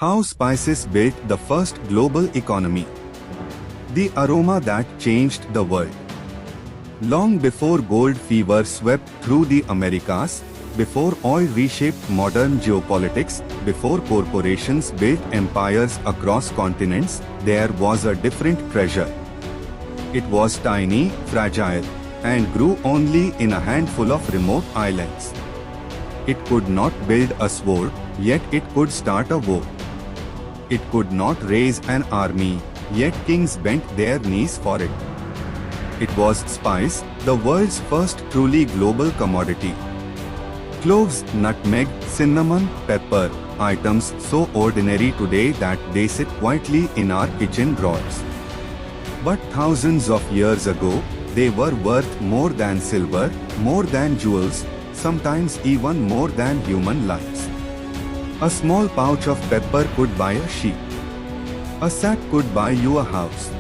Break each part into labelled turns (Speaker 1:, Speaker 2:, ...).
Speaker 1: How spices built the first global economy. The aroma that changed the world. Long before gold fever swept through the Americas, before oil reshaped modern geopolitics, before corporations built empires across continents, there was a different treasure. It was tiny, fragile, and grew only in a handful of remote islands. It could not build a sword, yet it could start a war. It could not raise an army, yet kings bent their knees for it. It was spice, the world's first truly global commodity. Cloves, nutmeg, cinnamon, pepper, items so ordinary today that they sit quietly in our kitchen drawers. But thousands of years ago, they were worth more than silver, more than jewels, sometimes even more than human lives. A small pouch of pepper could buy a sheep. A sack could buy you a house.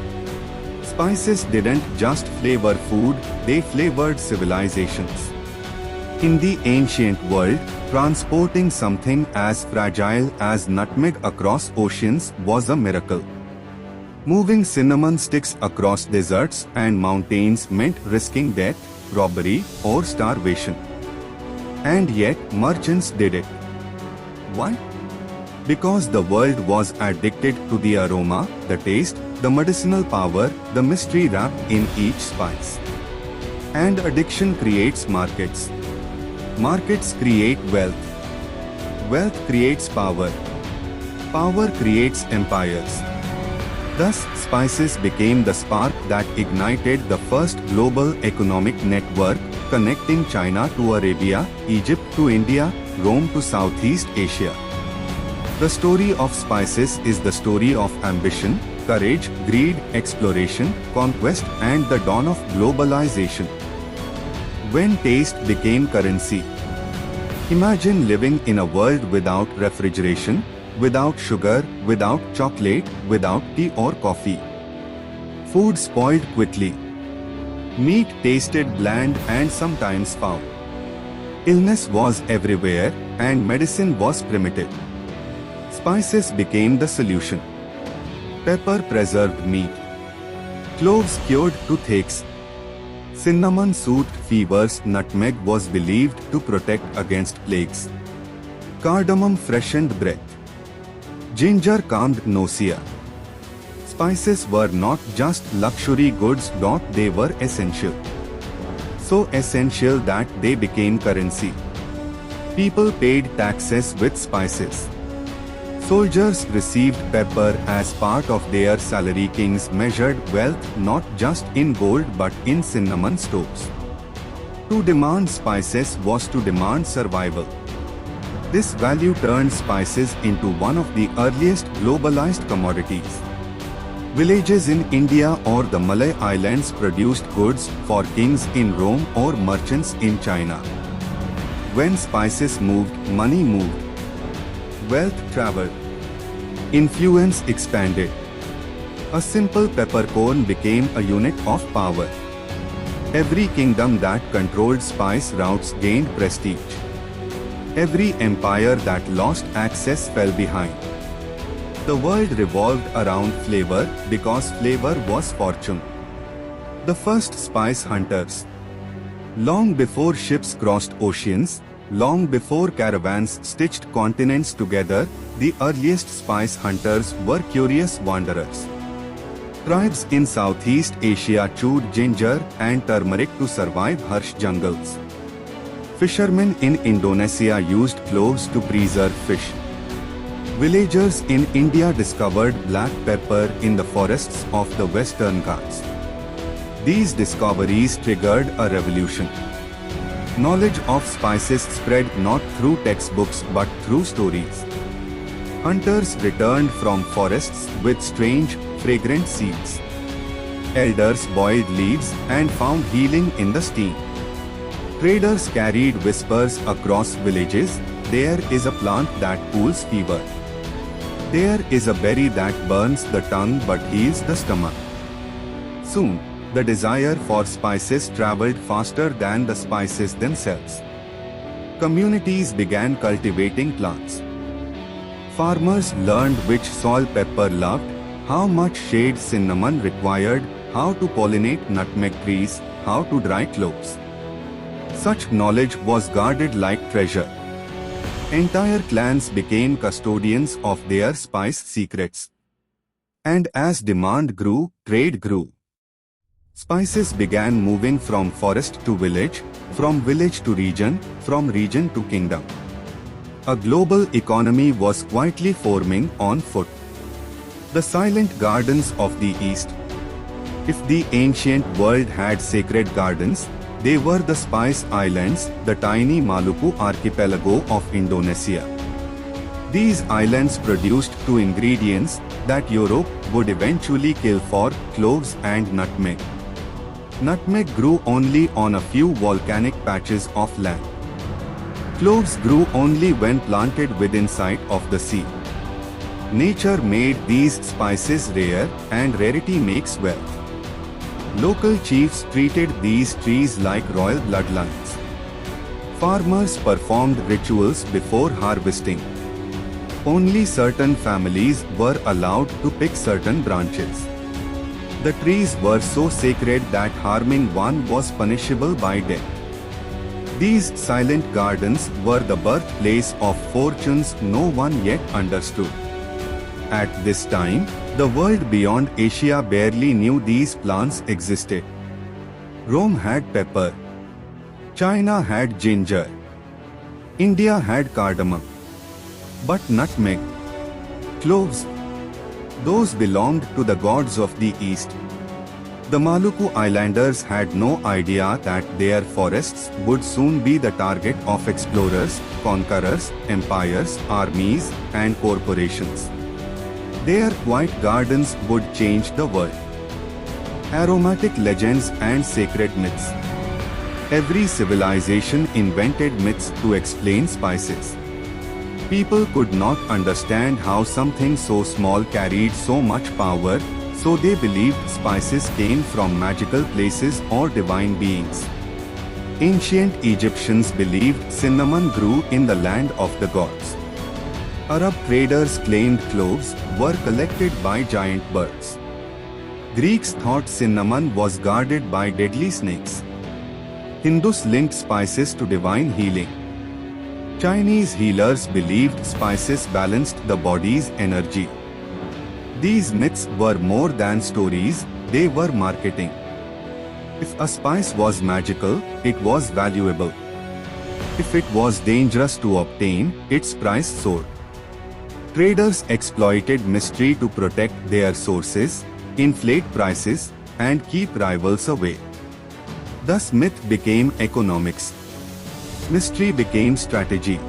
Speaker 1: Spices didn't just flavor food, they flavored civilizations. In the ancient world, transporting something as fragile as nutmeg across oceans was a miracle. Moving cinnamon sticks across deserts and mountains meant risking death, robbery, or starvation. And yet, merchants did it. Why? Because the world was addicted to the aroma, the taste, the medicinal power, the mystery wrapped in each spice. And addiction creates markets. Markets create wealth. Wealth creates power. Power creates empires. Thus, spices became the spark that ignited the first global economic network, connecting China to Arabia, Egypt to India, Rome to Southeast Asia. The story of spices is the story of ambition, courage, greed, exploration, conquest, and the dawn of globalization. When taste became currency. Imagine living in a world without refrigeration, without sugar, without chocolate, without tea or coffee. Food spoiled quickly. Meat tasted bland and sometimes foul. Illness was everywhere, and medicine was primitive. Spices became the solution. Pepper preserved meat. Cloves cured toothaches. Cinnamon soothed fevers. Nutmeg was believed to protect against plagues. Cardamom freshened breath. Ginger calmed nausea. Spices were not just luxury goods, they were essential. So essential that they became currency. People paid taxes with spices. Soldiers received pepper as part of their salary. Kings measured wealth not just in gold but in cinnamon stoves. To demand spices was to demand survival. This value turned spices into one of the earliest globalized commodities. Villages in India or the Malay Islands produced goods for kings in Rome or merchants in China. When spices moved, money moved. Wealth traveled. Influence expanded. A simple peppercorn became a unit of power. Every kingdom that controlled spice routes gained prestige. Every empire that lost access fell behind. The world revolved around flavor because flavor was fortune. The first spice hunters. Long before ships crossed oceans, long before caravans stitched continents together, the earliest spice hunters were curious wanderers. Tribes in Southeast Asia chewed ginger and turmeric to survive harsh jungles. Fishermen in Indonesia used cloves to preserve fish. Villagers in India discovered black pepper in the forests of the Western Ghats. These discoveries triggered a revolution. Knowledge of spices spread not through textbooks but through stories. Hunters returned from forests with strange, fragrant seeds. Elders boiled leaves and found healing in the steam. Traders carried whispers across villages. There is a plant that cools fever. There is a berry that burns the tongue but heals the stomach. Soon, the desire for spices traveled faster than the spices themselves. Communities began cultivating plants. Farmers learned which soil pepper loved, how much shade cinnamon required, how to pollinate nutmeg trees, how to dry cloves. Such knowledge was guarded like treasure. Entire clans became custodians of their spice secrets. And as demand grew, trade grew. Spices began moving from forest to village, from village to region, from region to kingdom. A global economy was quietly forming on foot. The silent gardens of the East. If the ancient world had sacred gardens, they were the Spice Islands, the tiny Maluku archipelago of Indonesia. These islands produced two ingredients that Europe would eventually kill for: cloves and nutmeg. Nutmeg grew only on a few volcanic patches of land. Cloves grew only when planted within sight of the sea. Nature made these spices rare, and rarity makes wealth. Local chiefs treated these trees like royal bloodlines. Farmers performed rituals before harvesting. Only certain families were allowed to pick certain branches. The trees were so sacred that harming one was punishable by death. These silent gardens were the birthplace of fortunes no one yet understood. At this time, the world beyond Asia barely knew these plants existed. Rome had pepper. China had ginger. India had cardamom. But nutmeg, cloves, those belonged to the gods of the East. The Maluku Islanders had no idea that their forests would soon be the target of explorers, conquerors, empires, armies, and corporations. Their quiet gardens would change the world. Aromatic legends and sacred myths. Every civilization invented myths to explain spices. People could not understand how something so small carried so much power, so they believed spices came from magical places or divine beings. Ancient Egyptians believed cinnamon grew in the land of the gods. Arab traders claimed cloves were collected by giant birds. Greeks thought cinnamon was guarded by deadly snakes. Hindus linked spices to divine healing. Chinese healers believed spices balanced the body's energy. These myths were more than stories, they were marketing. If a spice was magical, it was valuable. If it was dangerous to obtain, its price soared. Traders exploited mystery to protect their sources, inflate prices, and keep rivals away. Thus myth became economics. Mystery became strategy.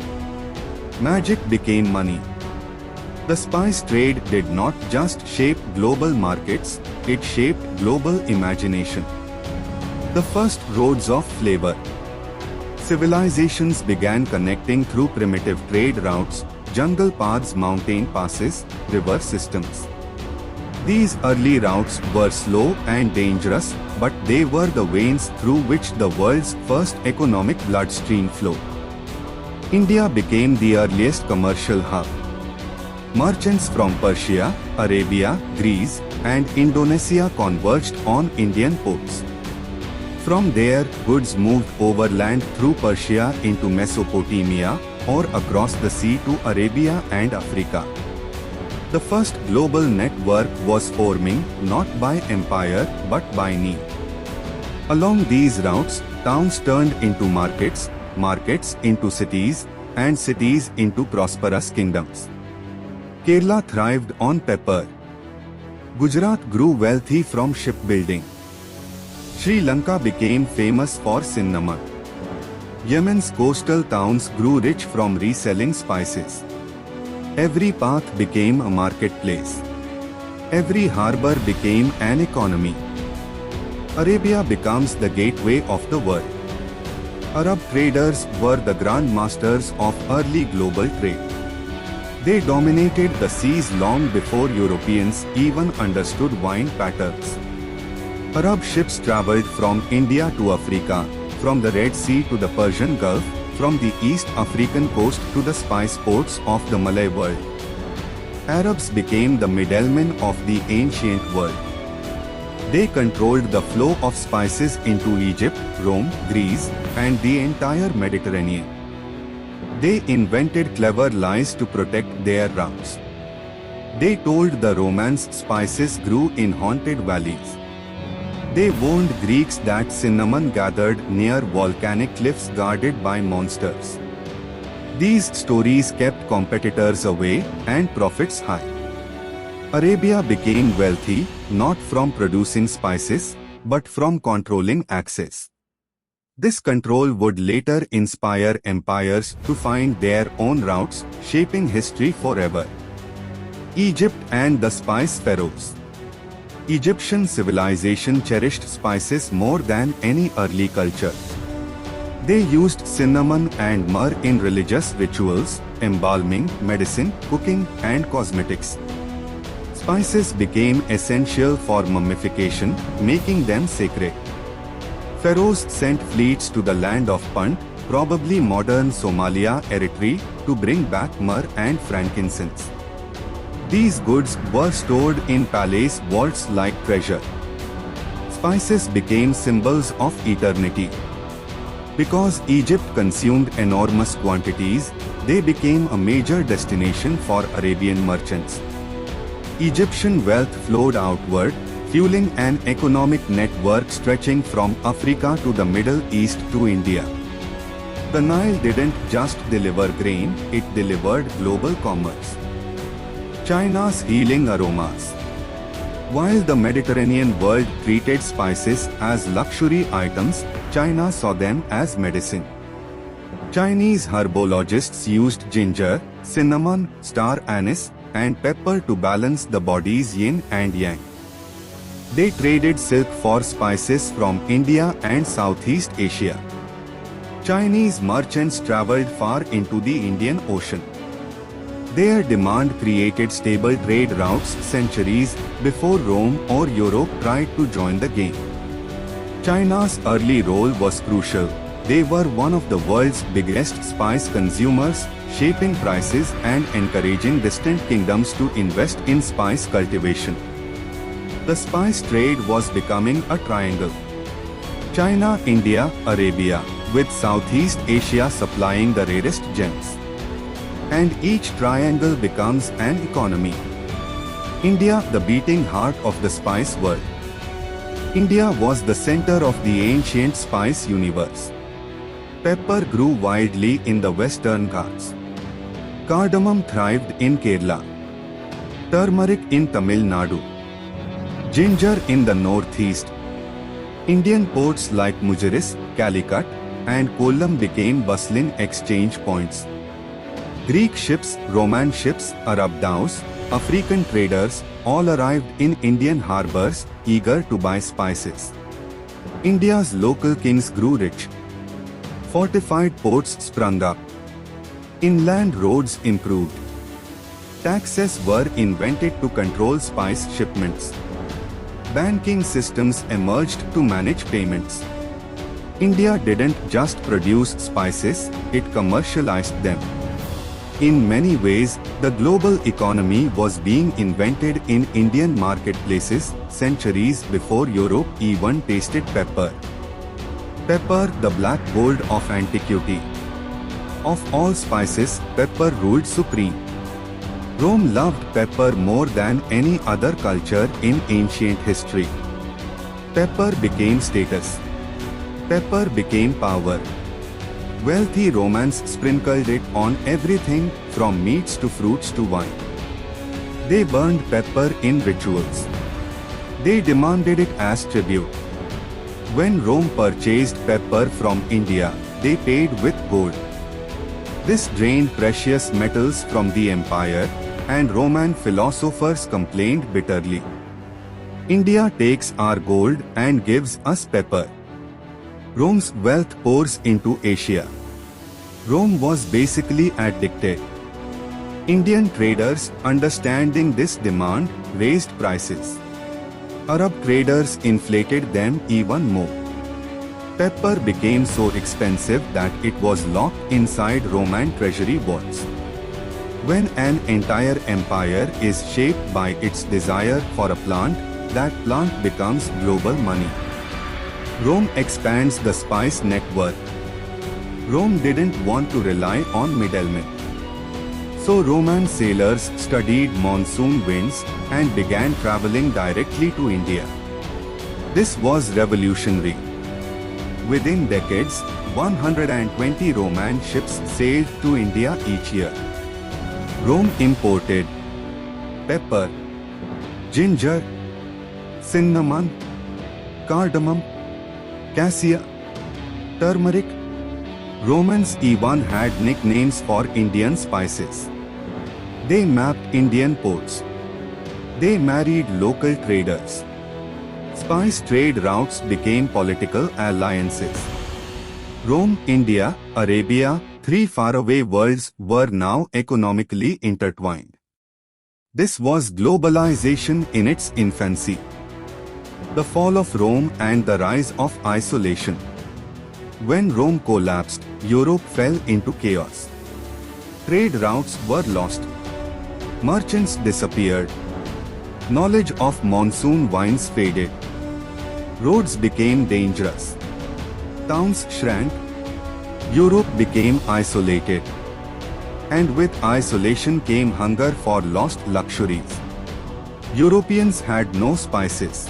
Speaker 1: Magic became money. The spice trade did not just shape global markets, it shaped global imagination. The first roads of flavor. Civilizations began connecting through primitive trade routes, jungle paths, mountain passes, river systems. These early routes were slow and dangerous, but they were the veins through which the world's first economic bloodstream flowed. India became the earliest commercial hub. Merchants from Persia, Arabia, Greece, and Indonesia converged on Indian ports. From there, goods moved overland through Persia into Mesopotamia, or across the sea to Arabia and Africa. The first global network was forming, not by empire, but by need. Along these routes, towns turned into markets, markets into cities, and cities into prosperous kingdoms. Kerala thrived on pepper. Gujarat grew wealthy from shipbuilding. Sri Lanka became famous for cinnamon. Yemen's coastal towns grew rich from reselling spices. Every path became a marketplace. Every harbor became an economy. Arabia becomes the gateway of the world. Arab traders were the grand masters of early global trade. They dominated the seas long before Europeans even understood wine patterns. Arab ships traveled from India to Africa, from the Red Sea to the Persian Gulf, from the East African coast to the spice ports of the Malay world. Arabs became the middlemen of the ancient world. They controlled the flow of spices into Egypt, Rome, Greece, and the entire Mediterranean. They invented clever lies to protect their routes. They told the Romans spices grew in haunted valleys. They warned Greeks that cinnamon gathered near volcanic cliffs guarded by monsters. These stories kept competitors away and profits high. Arabia became wealthy not from producing spices, but from controlling access. This control would later inspire empires to find their own routes, shaping history forever. Egypt and the spice pharaohs. Egyptian civilization cherished spices more than any early culture. They used cinnamon and myrrh in religious rituals, embalming, medicine, cooking, and cosmetics. Spices became essential for mummification, making them sacred. Pharaohs sent fleets to the land of Punt, probably modern Somalia, Eritrea, to bring back myrrh and frankincense. These goods were stored in palace vaults like treasure. Spices became symbols of eternity. Because Egypt consumed enormous quantities, they became a major destination for Arabian merchants. Egyptian wealth flowed outward, fueling an economic network stretching from Africa to the Middle East to India. The Nile didn't just deliver grain, it delivered global commerce. China's healing aromas. While the Mediterranean world treated spices as luxury items, China saw them as medicine. Chinese herbologists used ginger, cinnamon, star anise, and pepper to balance the body's yin and yang. They traded silk for spices from India and Southeast Asia. Chinese merchants traveled far into the Indian Ocean. Their demand created stable trade routes centuries before Rome or Europe tried to join the game. China's early role was crucial. They were one of the world's biggest spice consumers, shaping prices and encouraging distant kingdoms to invest in spice cultivation. The spice trade was becoming a triangle. China, India, Arabia, with Southeast Asia supplying the rarest gems. And each triangle becomes an economy. India, the beating heart of the spice world. India was the center of the ancient spice universe. Pepper grew widely in the Western Ghats. Cardamom thrived in Kerala. Turmeric in Tamil Nadu. Ginger in the northeast. Indian ports like Mujeres, Calicut, and Kollam became bustling exchange points. Greek ships, Roman ships, Arab dhows, African traders all arrived in Indian harbors, eager to buy spices. India's local kings grew rich. Fortified ports sprung up. Inland roads improved. Taxes were invented to control spice shipments. Banking systems emerged to manage payments. India didn't just produce spices, it commercialized them. In many ways, the global economy was being invented in Indian marketplaces centuries before Europe even tasted pepper. Pepper, the black gold of antiquity. Of all spices, pepper ruled supreme. Rome loved pepper more than any other culture in ancient history. Pepper became status. Pepper became power. Wealthy Romans sprinkled it on everything from meats to fruits to wine. They burned pepper in rituals. They demanded it as tribute. When Rome purchased pepper from India, they paid with gold. This drained precious metals from the empire, and Roman philosophers complained bitterly. India takes our gold and gives us pepper. Rome's wealth pours into Asia. Rome was basically addicted. Indian traders, understanding this demand, raised prices. Arab traders inflated them even more. Pepper became so expensive that it was locked inside Roman treasury vaults. When an entire empire is shaped by its desire for a plant, that plant becomes global money. Rome expands the spice network. Rome didn't want to rely on middlemen. So Roman sailors studied monsoon winds and began traveling directly to India. This was revolutionary. Within decades, 120 Roman ships sailed to India each year. Rome imported pepper, ginger, cinnamon, cardamom, cassia, turmeric. Romans even had nicknames for Indian spices. They mapped Indian ports. They married local traders. Spice trade routes became political alliances. Rome, India, Arabia, three faraway worlds were now economically intertwined. This was globalization in its infancy. The fall of Rome and the rise of isolation. When Rome collapsed, Europe fell into chaos. Trade routes were lost. Merchants disappeared. Knowledge of monsoon winds faded. Roads became dangerous. Towns shrank. Europe became isolated. And with isolation came hunger for lost luxuries. Europeans had no spices.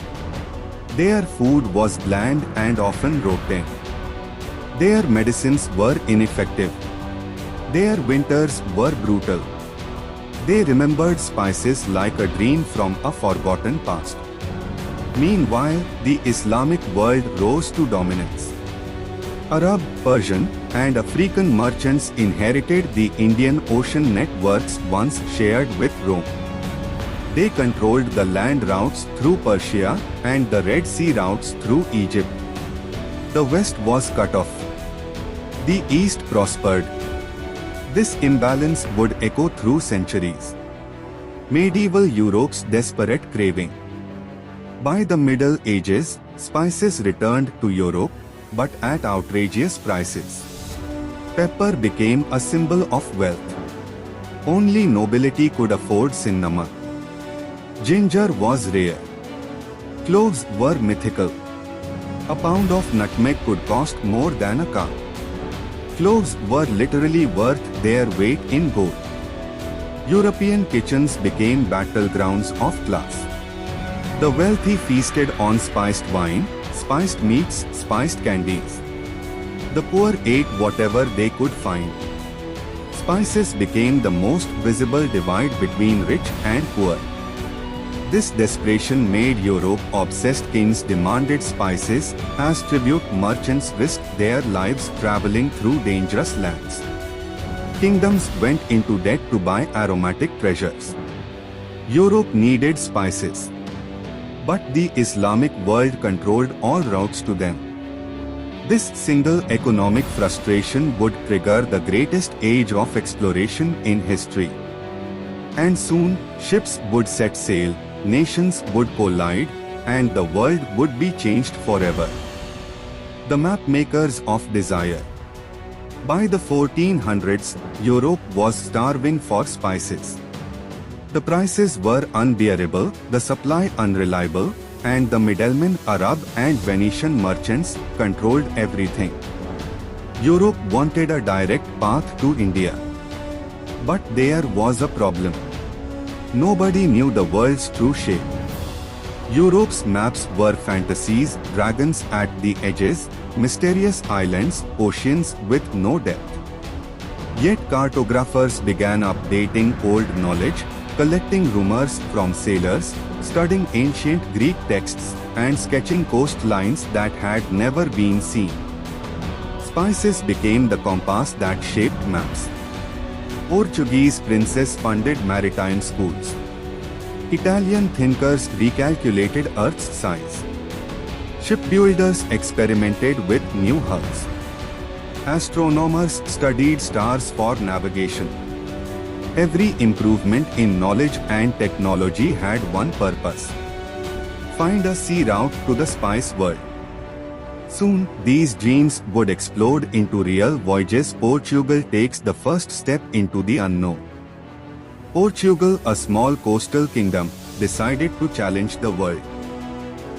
Speaker 1: Their food was bland and often rotten. Their medicines were ineffective. Their winters were brutal. They remembered spices like a dream from a forgotten past. Meanwhile, the Islamic world rose to dominance. Arab, Persian, and African merchants inherited the Indian Ocean networks once shared with Rome. They controlled the land routes through Persia and the Red Sea routes through Egypt. The West was cut off. The East prospered. This imbalance would echo through centuries. Medieval Europe's desperate craving. By the Middle Ages, spices returned to Europe, but at outrageous prices. Pepper became a symbol of wealth. Only nobility could afford cinnamon. Ginger was rare. Cloves were mythical. A pound of nutmeg could cost more than a car. Cloves were literally worth their weight in gold. European kitchens became battlegrounds of class. The wealthy feasted on spiced wine, spiced meats, spiced candies. The poor ate whatever they could find. Spices became the most visible divide between rich and poor. This desperation made Europe obsessed. Kings demanded spices as tribute. Merchants risked their lives traveling through dangerous lands. Kingdoms went into debt to buy aromatic treasures. Europe needed spices. But the Islamic world controlled all routes to them. This single economic frustration would trigger the greatest age of exploration in history. And soon, ships would set sail. Nations would collide, and the world would be changed forever. The mapmakers of desire. By the 1400s, Europe was starving for spices. The prices were unbearable, the supply unreliable, and the middlemen, Arab and Venetian merchants, controlled everything. Europe wanted a direct path to India. But there was a problem. Nobody knew the world's true shape. Europe's maps were fantasies, dragons at the edges, mysterious islands, oceans with no depth. Yet cartographers began updating old knowledge, collecting rumors from sailors, studying ancient Greek texts, and sketching coastlines that had never been seen. Spices became the compass that shaped maps. Portuguese princes funded maritime schools. Italian thinkers recalculated Earth's size. Shipbuilders experimented with new hulls. Astronomers studied stars for navigation. Every improvement in knowledge and technology had one purpose: find a sea route to the spice world. Soon, these dreams would explode into real voyages. Portugal takes the first step into the unknown. Portugal, a small coastal kingdom, decided to challenge the world.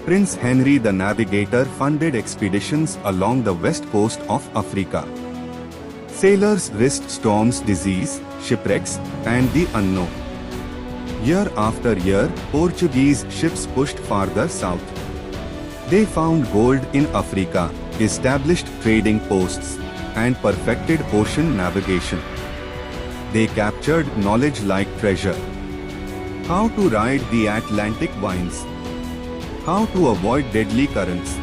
Speaker 1: Prince Henry the Navigator funded expeditions along the west coast of Africa. Sailors risked storms, disease, shipwrecks, and the unknown. Year after year, Portuguese ships pushed farther south. They found gold in Africa, established trading posts, and perfected ocean navigation. They captured knowledge like treasure. How to ride the Atlantic winds. How to avoid deadly currents.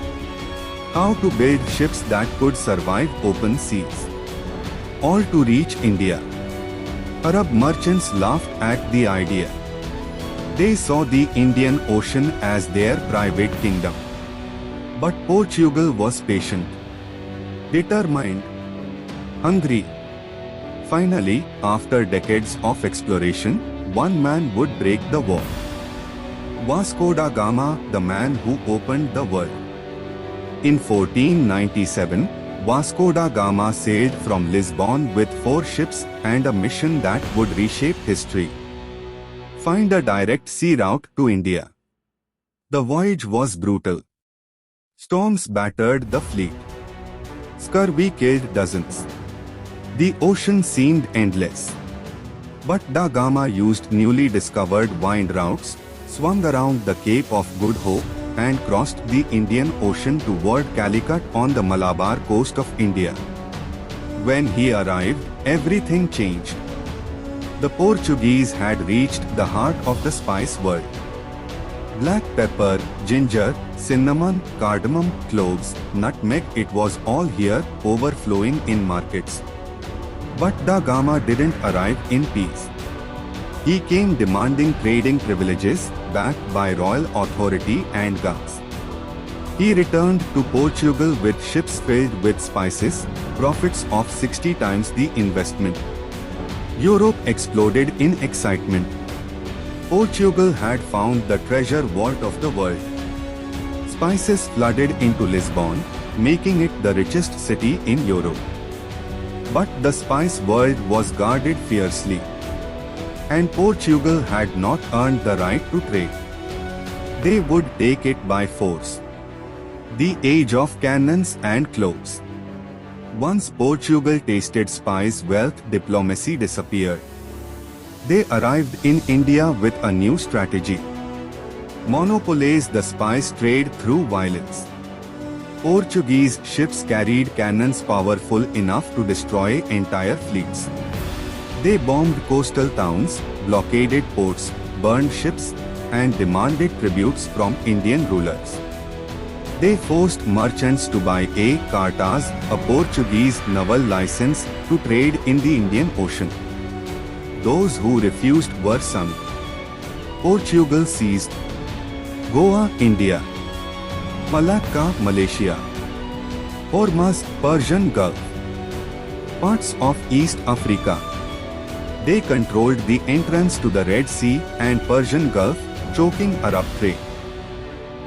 Speaker 1: How to build ships that could survive open seas. All to reach India. Arab merchants laughed at the idea. They saw the Indian Ocean as their private kingdom. But Portugal was patient, determined, hungry. Finally, after decades of exploration, one man would break the wall. Vasco da Gama, the man who opened the world. In 1497, Vasco da Gama sailed from Lisbon with 4 ships and a mission that would reshape history. Find a direct sea route to India. The voyage was brutal. Storms battered the fleet. Scurvy killed dozens. The ocean seemed endless. But da Gama used newly discovered wind routes, swung around the Cape of Good Hope, and crossed the Indian Ocean toward Calicut on the Malabar coast of India. When he arrived, everything changed. The Portuguese had reached the heart of the spice world. Black pepper, ginger, cinnamon, cardamom, cloves, nutmeg, it was all here, overflowing in markets. But da Gama didn't arrive in peace. He came demanding trading privileges, backed by royal authority and guns. He returned to Portugal with ships filled with spices, profits of 60 times the investment. Europe exploded in excitement. Portugal had found the treasure vault of the world. Spices flooded into Lisbon, making it the richest city in Europe. But the spice world was guarded fiercely. And Portugal had not earned the right to trade. They would take it by force. The age of cannons and cloves. Once Portugal tasted spice wealth, diplomacy disappeared. They arrived in India with a new strategy. Monopolize the spice trade through violence. Portuguese ships carried cannons powerful enough to destroy entire fleets. They bombed coastal towns, blockaded ports, burned ships, and demanded tributes from Indian rulers. They forced merchants to buy a cartas, a Portuguese naval license, to trade in the Indian Ocean. Those who refused were sunk. Portugal seized Goa, India; Malacca, Malaysia; Hormuz, Persian Gulf; parts of East Africa. They controlled the entrance to the Red Sea and Persian Gulf, choking Arab trade.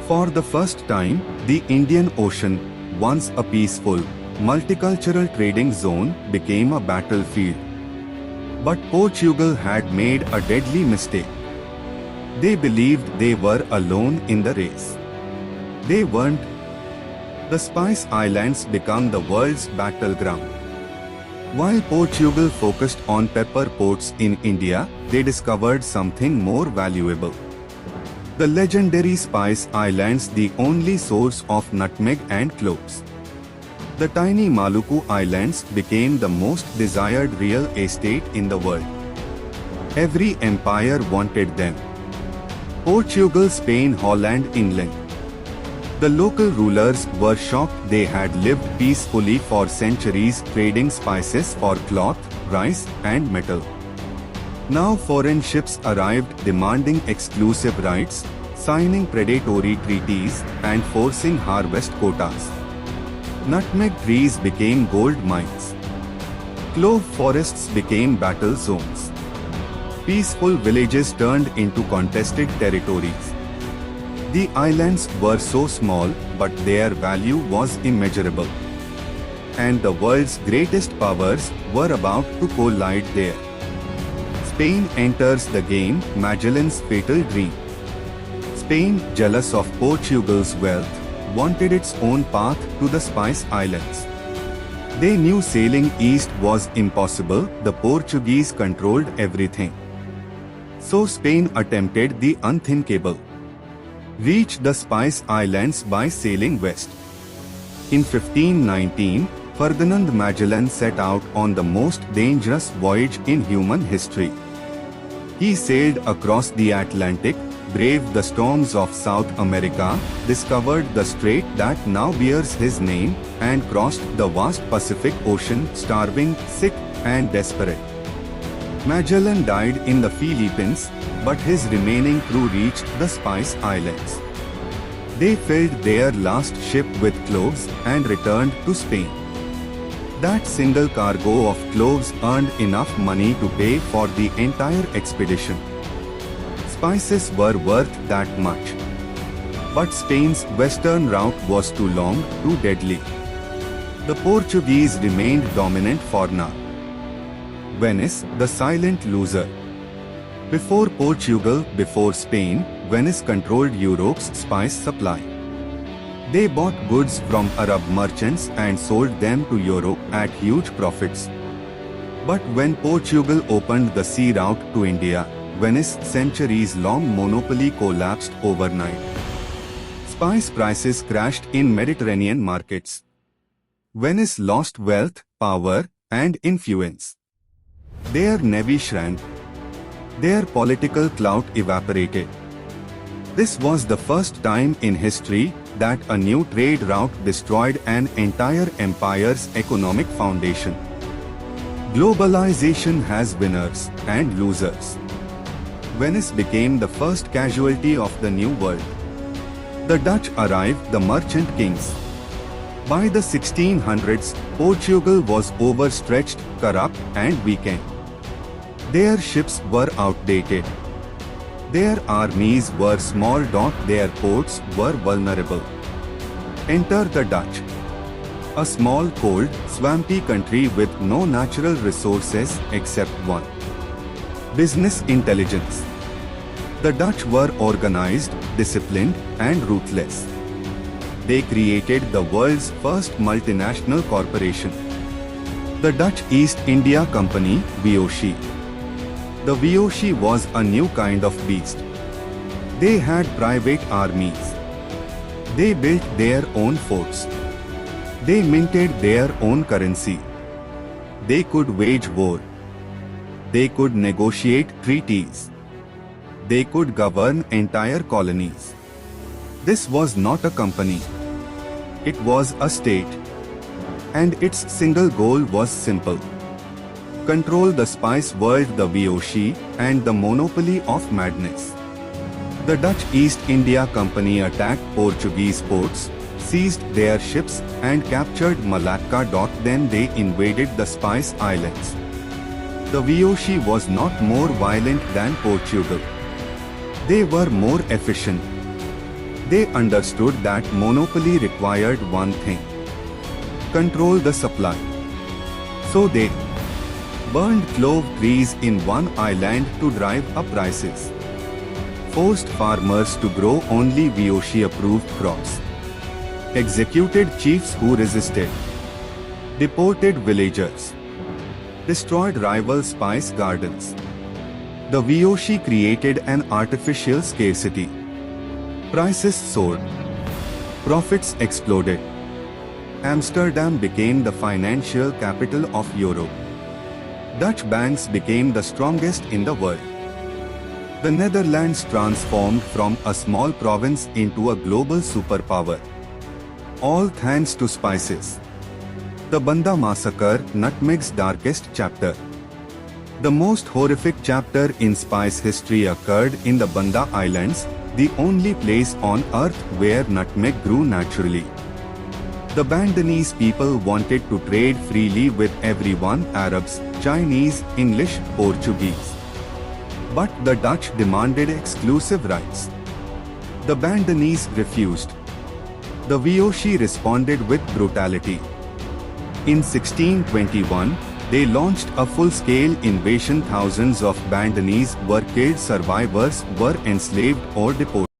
Speaker 1: For the first time, the Indian Ocean, once a peaceful, multicultural trading zone, became a battlefield. But Portugal had made a deadly mistake. They believed they were alone in the race. They weren't. The Spice Islands became the world's battleground. While Portugal focused on pepper ports in India, they discovered something more valuable. The legendary Spice Islands, the only source of nutmeg and cloves. The tiny Maluku Islands became the most desired real estate in the world. Every empire wanted them. Portugal, Spain, Holland, England. The local rulers were shocked. They had lived peacefully for centuries, trading spices for cloth, rice, and metal. Now foreign ships arrived demanding exclusive rights, signing predatory treaties, and forcing harvest quotas. Nutmeg trees became gold mines. Clove forests became battle zones. Peaceful villages turned into contested territories. The islands were so small, but their value was immeasurable. And the world's greatest powers were about to collide there. Spain enters the game, Magellan's fatal dream. Spain, jealous of Portugal's wealth, wanted its own path to the Spice Islands. They knew sailing east was impossible, the Portuguese controlled everything. So Spain attempted the unthinkable. Reached the Spice Islands by sailing west. In 1519, Ferdinand Magellan set out on the most dangerous voyage in human history. He sailed across the Atlantic, braved the storms of South America, discovered the strait that now bears his name, and crossed the vast Pacific Ocean starving, sick, and desperate. Magellan died in the Philippines, but his remaining crew reached the Spice Islands. They filled their last ship with cloves and returned to Spain. That single cargo of cloves earned enough money to pay for the entire expedition. Spices were worth that much. But Spain's western route was too long, too deadly. The Portuguese remained dominant for now. Venice, the silent loser. Before Portugal, before Spain, Venice controlled Europe's spice supply. They bought goods from Arab merchants and sold them to Europe at huge profits. But when Portugal opened the sea route to India, Venice's centuries-long monopoly collapsed overnight. Spice prices crashed in Mediterranean markets. Venice lost wealth, power, and influence. Their navy shrank. Their political clout evaporated. This was the first time in history that a new trade route destroyed an entire empire's economic foundation. Globalization has winners and losers. Venice became the first casualty of the New World. The Dutch arrived, the merchant kings. By the 1600s, Portugal was overstretched, corrupt, and weakened. Their ships were outdated. Their armies were small. Their ports were vulnerable. Enter the Dutch. A small, cold, swampy country with no natural resources except one: business intelligence. The Dutch were organized, disciplined, and ruthless. They created the world's first multinational corporation, the Dutch East India Company, VOC. The VOC was a new kind of beast. They had private armies. They built their own forts. They minted their own currency. They could wage war. They could negotiate treaties. They could govern entire colonies. This was not a company. It was a state. And its single goal was simple: control the spice world, the VOC, and the monopoly of madness. The Dutch East India Company attacked Portuguese ports, seized their ships, and captured Malacca. Then they invaded the Spice Islands. The VOC was not more violent than Portugal. They were more efficient. They understood that monopoly required one thing: control the supply. So they burned clove trees in one island to drive up prices, forced farmers to grow only VOC-approved crops, executed chiefs who resisted, deported villagers, destroyed rival spice gardens. The VOC created an artificial scarcity. Prices soared. Profits exploded. Amsterdam became the financial capital of Europe. Dutch banks became the strongest in the world. The Netherlands transformed from a small province into a global superpower. All thanks to spices. The Banda Massacre, nutmeg's darkest chapter. The most horrific chapter in spice history occurred in the Banda Islands, the only place on earth where nutmeg grew naturally. The Bandanese people wanted to trade freely with everyone: Arabs, Chinese, English, Portuguese. But the Dutch demanded exclusive rights. The Bandanese refused. The VOC responded with brutality. In 1621, They launched a full-scale invasion. Thousands of Bandanese were killed. Survivors were enslaved or deported.